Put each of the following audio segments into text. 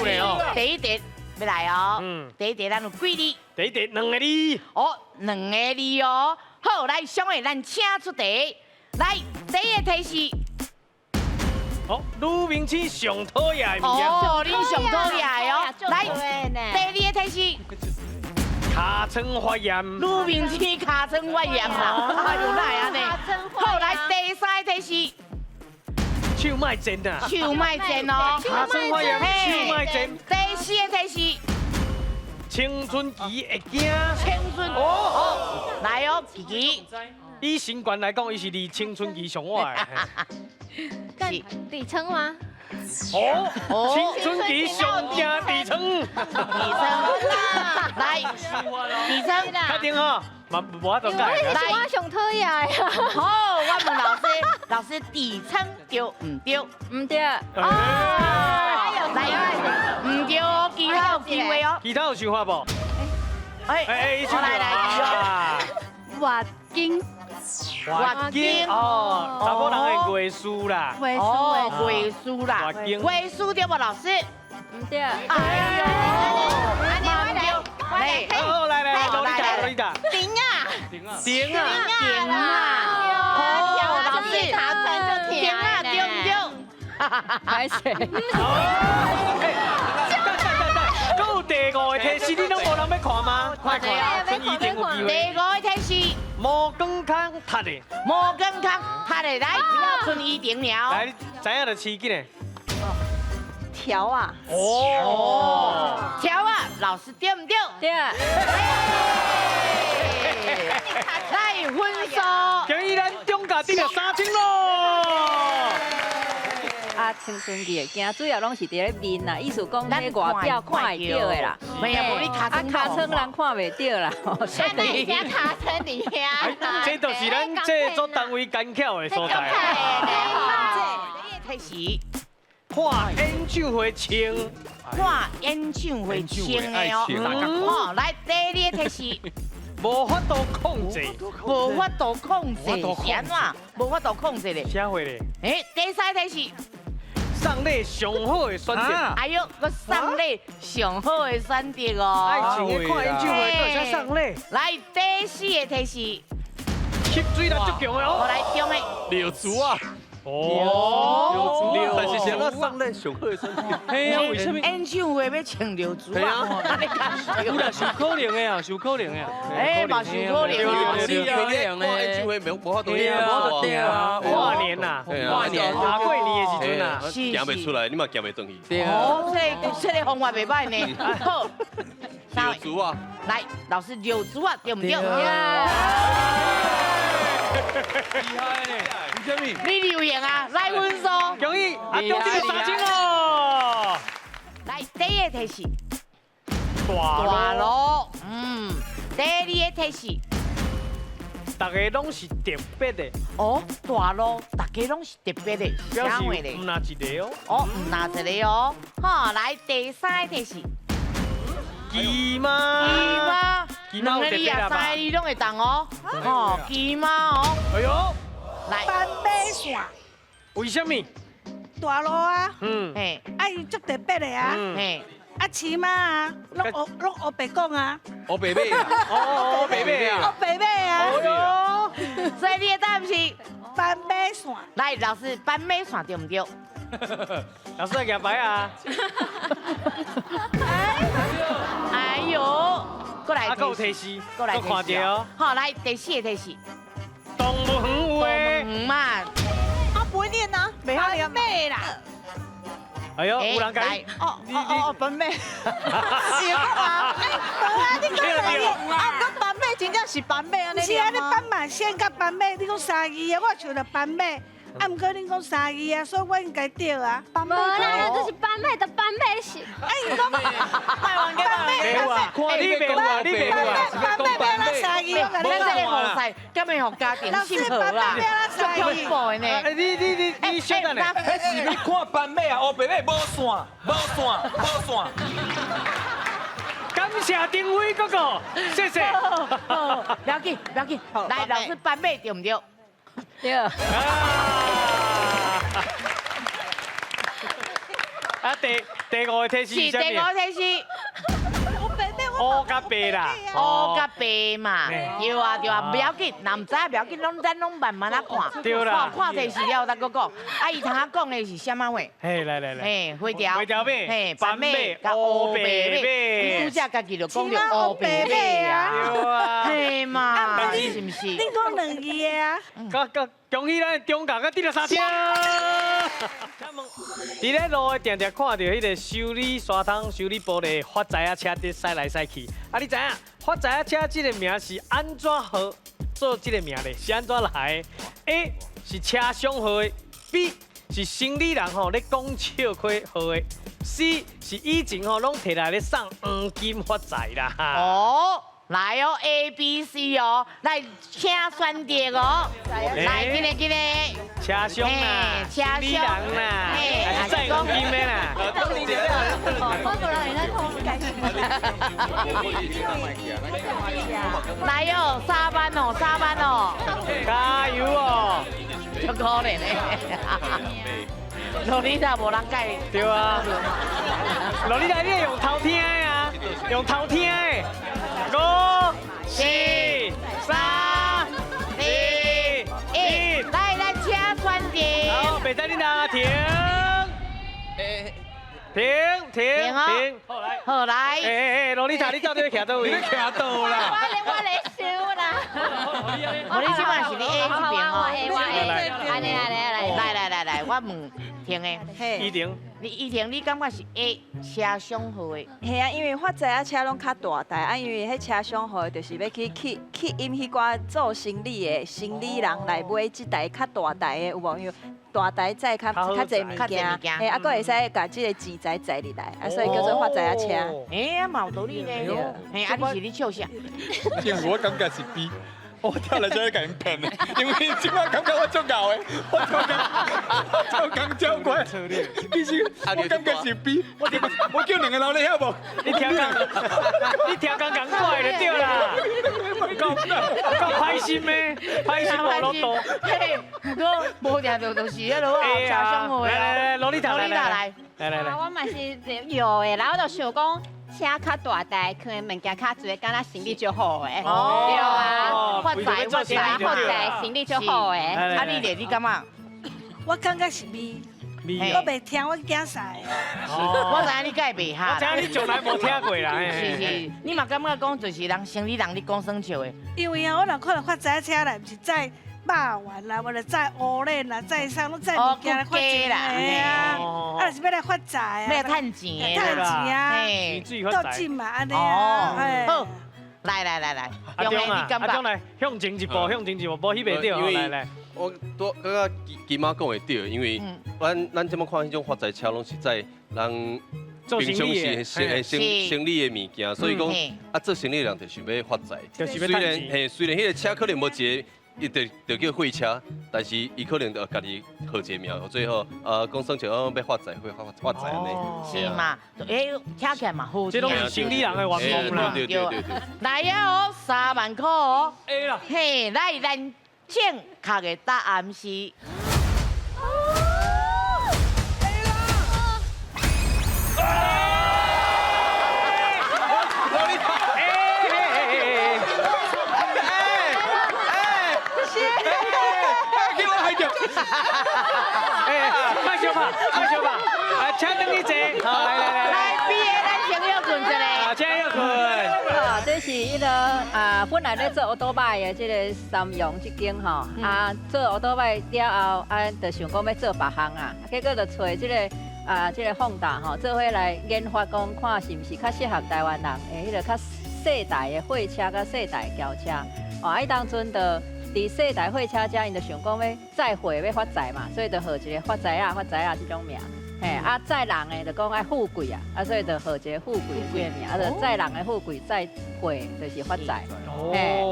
嘞哦。第一题要来哦。第一题咱有几字？第一题2个字。哦，2个字哦。好，来，上个咱请出题。来，第一个提示。哦，女明星上讨厌的物件。哦，你上讨厌的哦。来，第二个提示。尻川发炎。女明星尻川发炎啦。哎呦，哪会安尼？好，来第三个提示。手卖针啊。手卖针哦。尻川发炎，手卖针。第四个提示。青春期会惊。青春哦，来哦，琪琪。以新冠来讲，伊是离青春期上晚的。是底层吗？哦，青春期上惊底层。底层，来，底层，确定哈？嘛无法度改。来，我上讨厌呀。好，我问老师底层对唔对？唔对。哦，来，唔对哦，其他有机会哦。其他有想法无？我来，月经。月经哦，查某人的月事啦。哦，月事啦，月经月事对不，老师？唔对。哎呦，来，好，来，罗丽达。顶啊！顶啊！哦，老师，顶啊，对唔对？拍谁？还有第5个提示，你拢无人要看吗？快看，剩2题有机会。第5个提示。无健康踢的。无健康，拍的来，剩1点了。来，知影就试紧嘞。条啊。哦，条啊，老师对唔对？对。来分数。恭喜咱中甲得了3000咯。啊，青春期的惊，主要拢是伫咧面啦，意思讲迄外表看会到的啦。没有，无你尻川人看袂到啦。你遐尻川伫遐。这就是咱制作单位干巧的所在。提示。看演唱会穿。看演唱会穿的哦。来，第2个提示。无法度控制。无法度控制，是安怎？无法度控制咧。啥会咧？第3个提示。送礼上好的选择。哎呦，我送礼上好的选择哦。爱情的看演唱会，搁啥送礼？来，第4个提示。吸水力足强的哦。我来中的。柳竹啊。哦。柳竹，但是想要送礼上好的选择。嘿啊，为什么？演唱会要穿柳竹啊？有啦，受可能的啊，受可能的啊。嘛受可能的。是啊，演唱会无法度演啊。对啊，跨年呐，跨年，大过年的时阵啊，行袂出来，你嘛行袂转去。对啊。哦，这个方法袂歹呢。好，柳竹啊。来，老师柳竹啊，对唔对？厉害呢！为什么？你留言啊，来分数。恭喜啊，中这个3000哦。来，第1个提示。大路。第2个提示。大家拢是特别的。哦，大路，大家拢是特别的，表示啥话咧？唔拿一个哦。哦，唔拿一个哦。好，来第3个提示。鸡妈。鸡妈有特别啦吧？3个字拢会当哦。哦，鸡妈哦。哎呦，来。斑马线，为什么？大路啊，嘿，啊伊足特别的啊，嘿，啊骑马啊，拢学白讲啊，我伯伯啊。哦，妹妹学啊。白马啊，哦所以你的答案是斑马线，来，老师斑马线对唔对？哟。老师举牌啊。哎呦，过来还有提示，过来看着哦。好，来第4个提示。动物园有诶。嘛，啊不会念啊，袂晓念马啦，哎呦，有人讲。斑马，是啊，你讲斑马真正是斑马安尼，是啊，你斑马线甲斑马，你讲三字啊，我像着斑马。啊，毋过恁讲三字啊，所以我应该对啊。无啦，就是斑马的斑马是。哎，你讲斑马，看你袂话，你袂话。斑马变啦三字，我咱这个防晒，根本互家庭幸福啦，足恐怖的呢。你小等下。是你看斑马啊，黑白马无线，无线，无线。感谢丁辉哥哥，谢谢。不要紧，不要紧。来，老师斑马对唔对？对。啊！啊，第五个提示是是啥物？第五提示，乌甲白啦，乌甲白嘛，嘿对啊对啊，不要紧，若唔知不要紧，咱拢慢慢啊看，对啦看提示了，再搁讲。啊，伊头仔讲的是啥物话？嘿，来来来，嘿，花条，花条马嘿，斑马甲乌白马，黑马你拄则家己就讲着乌白马啊，对啊，嘿嘛，是毋是？你讲两字的啊？恭喜咱的中港，得了3车。伫咧路的定定看到迄个修理沙桶、修理玻璃发财啊车伫驶来驶去。啊，你知影发财啊车这个名是安怎好做这个名咧？是安怎来的 ？A 是车商号的 ，B 是生理人吼咧讲笑亏号的 ，C 是以前吼拢摕来咧送黄金发财啦。哦。来哦 ，A、B、C 哦，来请选择哦，来，今日，车商啦，车商生理人啦，嘿还是载黄金的啦。来哦，3班哦，加油哦！足可怜的，洛丽塔无人改，对啊，罗丽塔你用偷听的啊，用偷听的。5、4、3、2、1，来，咱请选择，好，袂使你拿停，停，好来，好来，罗丽塔你到底要徛倒位？你徛倒啦？我来收啦。我你即摆是你 A 这边哦，来，来，我问婷的，一停，依婷，你感觉是 A 车商号的？系啊，因为发财啊车拢较大台，啊，因为迄车商号就是要去引迄寡做生意的生意人来买即台较大台的，有无？因为大台载较侪物件，嘿，啊，佫会使甲即个钱财载入来，啊，所以叫做发财啊车。哎，嘛有道理呢。嘿，啊，你是你笑啥？我感觉是 B。我跳来就要甲因骗的，因为即摆感觉我足牛的，我刚教乖，其实我感觉是 B， 我叫两个老你晓无？你听讲讲怪就对啦，够歹心咩？歹心无落多。嘿，不过无定就是迄落车商号的。来，罗丽塔来。我嘛是有的，然后我就想讲。车较大台，可能物件较侪，敢若生意就好诶。哦，对啊，发财，生意就好诶。啊，你感觉？我感觉是 B，我袂听，我惊啥的。我知影你该袂哈。我知影你从来无听过啦。是，你嘛感觉讲就是人生理人你讲生笑的。因为啊，我若看到发财车来，毋是载肉丸啦，或者载乌链啦，载啥拢载物件来发财啦，嘿啊，啊是要来发财啊，要趁钱的，趁钱啊，嘿，斗进嘛安尼啊，好，来，阿中啊，阿中来向前一步，无翕袂到，来。我都感觉金妈讲会对，因为咱这么看迄种发财车拢是在人做生意的生理的物件，所以讲啊做生意的人就想要发财。虽然迄个车可能无一个。伊就叫货车，但是伊可能就家己号一个名，最后讲生就要发财，会发财安尼。是嘛？哎，听起来嘛好。这拢是生理人的愿望啦。对。来啊哦，3万块哦。 A 啦。嘿，来咱正确的答案是。 卖小拍，请等你坐。好，来，毕业咱先要困一下。请要困。这是迄个本来咧做奥多拜的这个三洋这间吼，做奥多拜了后，就想讲要做别项啊，结果就找这个这个放大吼，做伙来研发讲看是毋是较适合台湾人的迄个较细台的货车、甲细台轿车。伊当阵就。 伫世代货车遮，因就想讲要载货要发财嘛，所以就号一个发财啊这种名。嘿，载人的就讲爱富贵啊，所以就号一个富贵这个名，就载人的富贵，载货就是发财。嘿，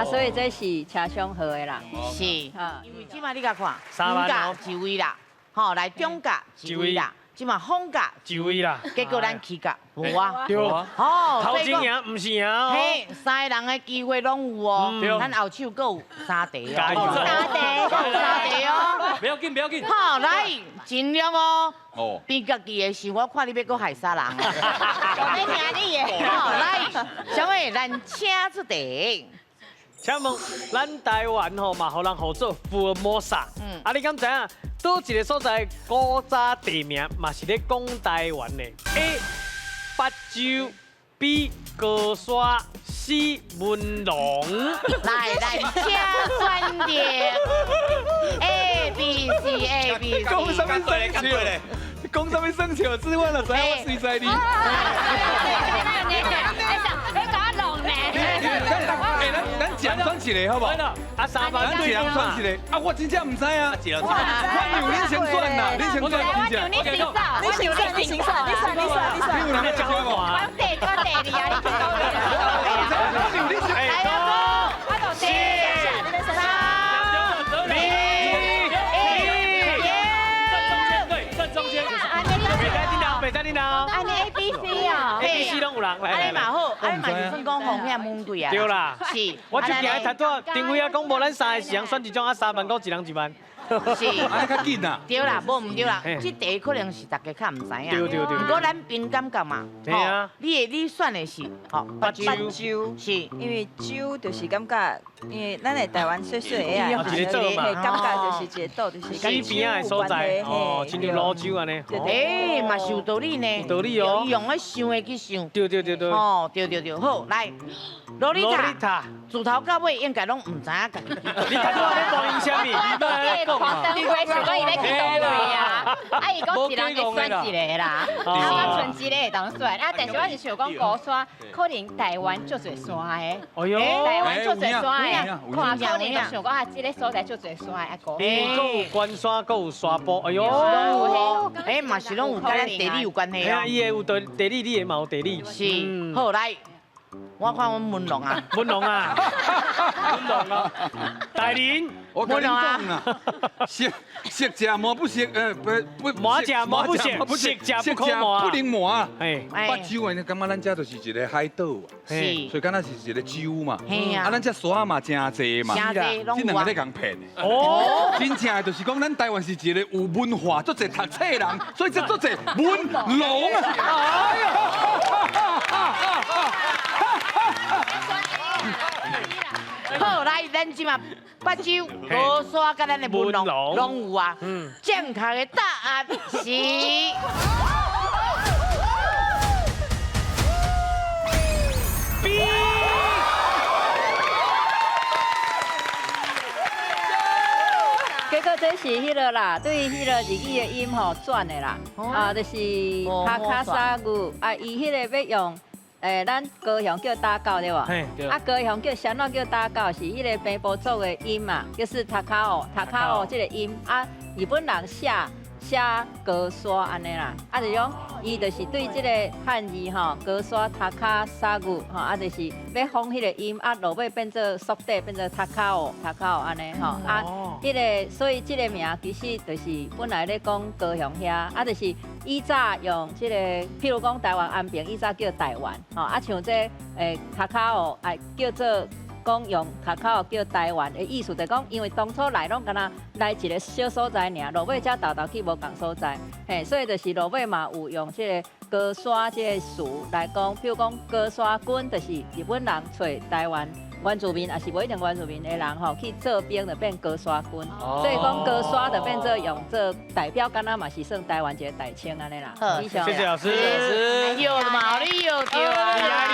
所以这是车商号的啦。是，因为即摆你甲看，3万哦一位啦，吼，来中价一位啦。即嘛放假，一位啦，结果咱去甲无啊。对啊，哦，头所以讲前赢唔是赢哦。嘿，3个人的机会拢有哦对。咱后手阁有3题加油哦。3题哦。不要紧，不要紧。好，来尽量哦。哦，变家己的想，我看你要搁害杀人。我听你的。好，来，小伟，咱请出题。请问咱台湾吼嘛，互人号做福尔摩沙。啊，你敢知影倒一个所在古早地名嘛是咧讲台湾的 ？A. 八州 B. 高山 C. 文龙。来，请选题。A B C A B C。讲什么生笑？讲什么生笑？只我就知影我水在你。咱讲选一个好不好？啊，三番咱一人选一个。啊，我真正唔知啊。我由恁先选啦，恁先选真正。你算。你有人要教我？安尼 A B C 哦 A、B、C 拢有人，来安尼来来。嘛好，安尼嘛是算讲风险问对啊。对啦，是。我就惊迄头拄定位啊，讲无咱三个是人选一种啊，3万讲一人1万。是。安尼较紧啊。对啦，无唔对啦嘿，这题可能是大家较唔知影。对。不过咱凭感觉嘛。嘿啊。你选的是，哦，八州。是。因为酒就是感觉，因为咱的台湾细细的啊，一个岛嘛感觉就是一个岛，就是西边仔的所在，哦，亲像泸州安尼。诶，嘛是有道理呢。道理哦。用个想的去想。对。哦，对，好，来，洛丽塔，自头到尾应该拢唔知影家己。你头拄仔咧播音啥物？你在讲啊？你话想讲伊咧去倒位啊？啊，伊讲一人去选一个啦，啊，我剩一个会当选，啊，但是我是想讲高山，可能台湾足侪山的，哎呦，台湾足侪山的，有看可能就想讲啊，这个所在足侪山的啊，高山。佫有关山，佫有沙坡，哎呦，诶，嘛是拢有跟咱地理有关系哦。哎呀，伊的有地理，你的嘛有地理。是，好来，我看阮文龙啊，文龙啊，大林，我跟你讲啊，食食磨不食，不磨食磨不食，食食不可磨不能磨啊。哎，八州的，感觉咱这就是一个海岛啊，是，所以敢若是一个州嘛。嘿啊，啊，咱这山嘛真济嘛，真济拢有啊这两个咧共骗的。哦，真正的就是讲，咱台湾是一个有文化、足侪读册的人，所以这足侪文龙啊！哎呀！好，来，咱即嘛八州、高山甲咱的文龙拢有啊。正确的答案是。结果这是迄个啦，对迄个日语的音吼转的啦，啊，就是卡卡沙古啊，伊迄个要用。咱高雄叫打狗对无？啊，高雄叫啥物叫打狗？是迄个平埔族的音嘛，就是塔卡奥这个音啊，日本人写高山安尼啦，啊，就讲伊就是对这个汉字吼，高山塔卡沙古吼，啊，就是要放迄个音啊，落尾变做缩短，变做塔卡奥安尼吼，啊，迄个所以这个名其实就是本来咧讲高雄遐，啊，就是以早用这个，譬如讲台湾安平，以早叫台湾，吼，啊，像这塔卡奥，哎，叫做。讲用卡卡叫台湾的意思，就讲因为当初来拢敢若来一个小所在尔，落尾才倒去无共所在，嘿，所以就是落尾嘛有用这个高山这个词来讲，比如讲高山军，就是日本人找台湾原住民，也是无一定原住民的人吼去做兵就变高山军，所以讲高山就变做用做代表，敢若嘛是算台湾一个代称安尼啦。谢谢老师，有嘛？你有对啊。